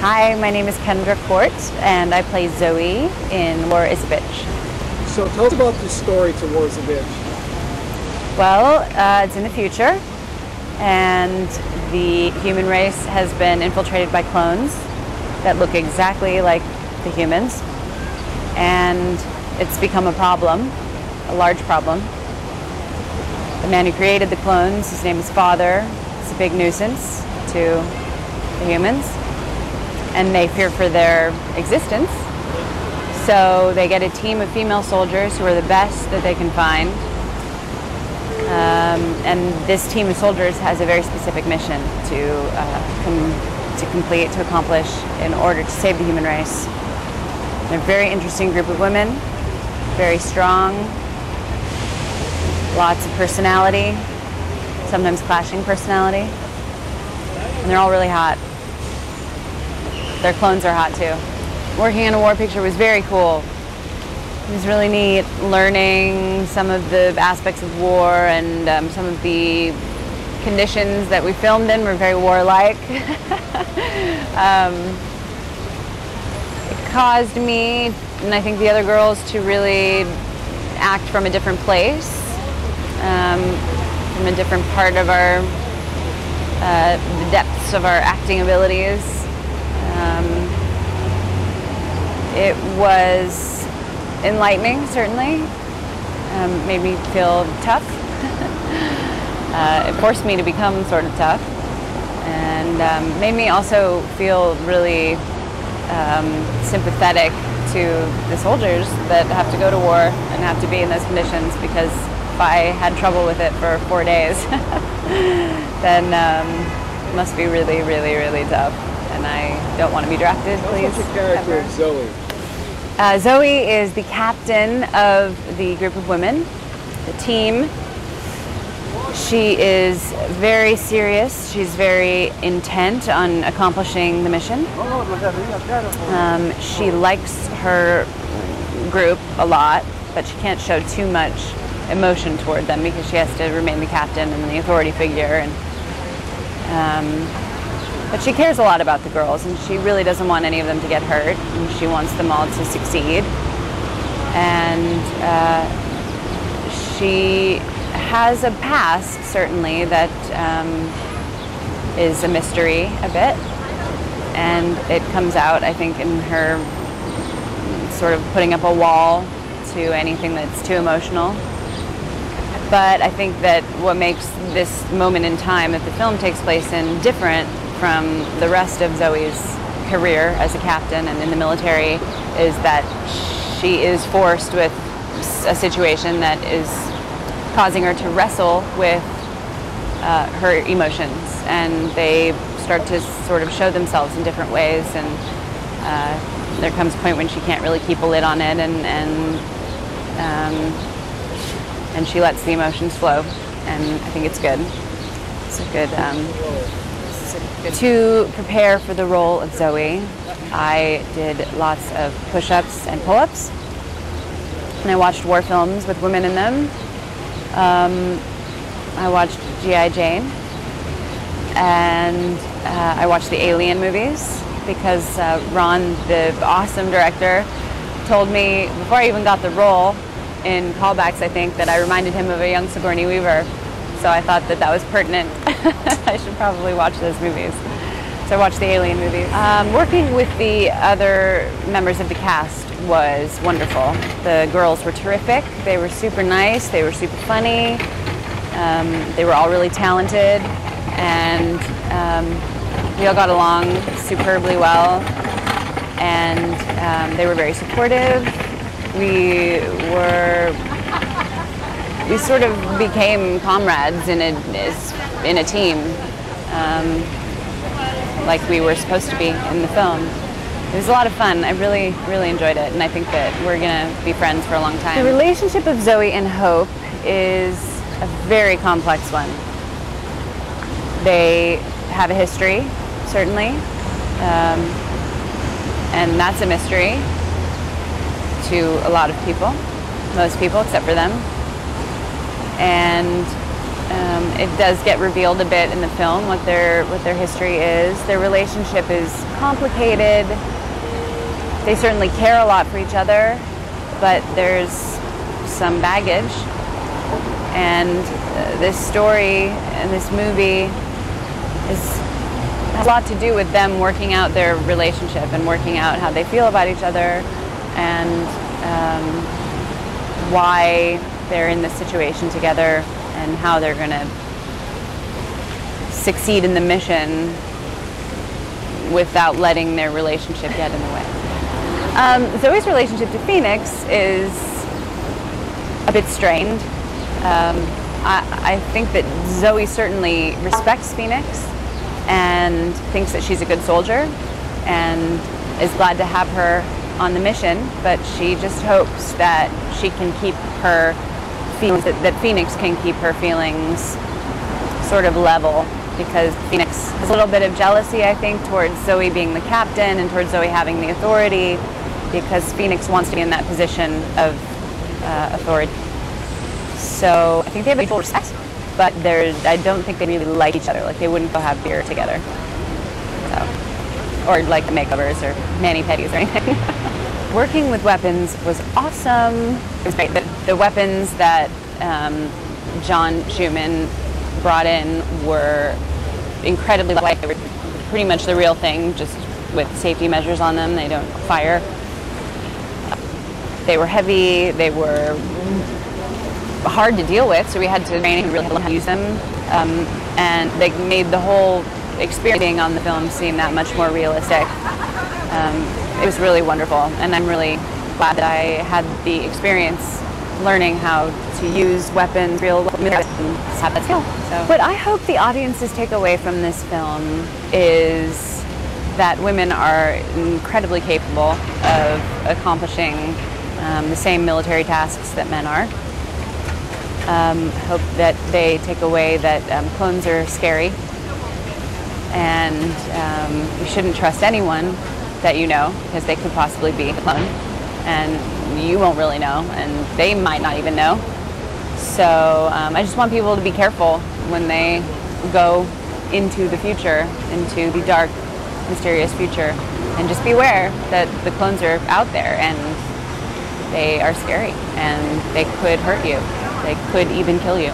Hi, my name is Kendra Kohrt, and I play Zoe in War is a Bitch. So tell us about the story to War is a Bitch. Well, it's in the future, and the human race has been infiltrated by clones that look exactly like the humans, and it's become a problem, a large problem. The man who created the clones, his name is Father. It's a big nuisance to the humans, and they fear for their existence. So they get a team of female soldiers who are the best that they can find. And this team of soldiers has a very specific mission to complete, to accomplish in order to save the human race. They're a very interesting group of women, very strong, lots of personality, sometimes clashing personality, and they're all really hot. Their clones are hot too. Working on a war picture was very cool. It was really neat learning some of the aspects of war, and some of the conditions that we filmed in were very warlike. It caused me, and I think the other girls, to really act from a different place, from a different part of our, the depths of our acting abilities. It was enlightening, certainly. Made me feel tough. It forced me to become sort of tough, and made me also feel really sympathetic to the soldiers that have to go to war and have to be in those conditions, because if I had trouble with it for 4 days, then it must be really, really, really tough. And I don't want to be drafted, please. What's your character of Zoe? Zoe is the captain of the group of women, the team. She is very serious. She's very intent on accomplishing the mission. She likes her group a lot, but she can't show too much emotion toward them because she has to remain the captain and the authority figure. But she cares a lot about the girls, and she really doesn't want any of them to get hurt, and she wants them all to succeed. And she has a past, certainly, that is a mystery a bit, and it comes out, I think, in her sort of putting up a wall to anything that's too emotional. But I think that what makes this moment in time that the film takes place in different from the rest of Zoe's career as a captain and in the military is that she is forced with a situation that is causing her to wrestle with her emotions, and they start to sort of show themselves in different ways, and there comes a point when she can't really keep a lid on it, and she lets the emotions flow, and I think it's good. It's a good. To prepare for the role of Zoe, I did lots of push-ups and pull-ups, and I watched war films with women in them. I watched G.I. Jane, and I watched the Alien movies because Ron, the awesome director, told me before I even got the role in callbacks, I think, that I reminded him of a young Sigourney Weaver. So I thought that that was pertinent. I should probably watch those movies. So I watched the Alien movies. Working with the other members of the cast was wonderful. The girls were terrific. They were super nice. They were super funny. They were all really talented, and we all got along superbly well. And they were very supportive. We sort of became comrades in a team, like we were supposed to be in the film. It was a lot of fun. I really, really enjoyed it, and I think that we're gonna be friends for a long time. The relationship of Zoe and Hope is a very complex one. They have a history, certainly, and that's a mystery to a lot of people, most people except for them. And It does get revealed a bit in the film what their history is. Their relationship is complicated. They certainly care a lot for each other, but there's some baggage. And this story and this movie has a lot to do with them working out their relationship and working out how they feel about each other, and why they're in this situation together and how they're going to succeed in the mission without letting their relationship get in the way. Zoe's relationship to Phoenix is a bit strained. I think that Zoe certainly respects Phoenix and thinks that she's a good soldier and is glad to have her on the mission, but she just hopes that she can keep her feelings, that Phoenix can keep her feelings sort of level, because Phoenix has a little bit of jealousy, I think, towards Zoe being the captain and towards Zoe having the authority, because Phoenix wants to be in that position of authority. So I think they have mutual respect, but I don't think they really like each other. Like, they wouldn't go have beer together, so, or like makeovers or mani-pedis or anything. Working with weapons was awesome. It was great. The weapons that John Schumann brought in were incredibly light. They were pretty much the real thing, just with safety measures on them. They don't fire. They were heavy. They were hard to deal with, so we had to train really how to use them. And they made the whole experience on the film seem that much more realistic. It was really wonderful, and I'm really glad that I had the experience learning how to use weapons, real weapons, and have that skill. So, what I hope the audiences take away from this film is that women are incredibly capable of accomplishing the same military tasks that men are. Hope that they take away that clones are scary, and you shouldn't trust anyone that you know, because they could possibly be a clone, and you won't really know, and they might not even know. So I just want people to be careful when they go into the future, into the dark, mysterious future, and just beware that the clones are out there and they are scary and they could hurt you. They could even kill you.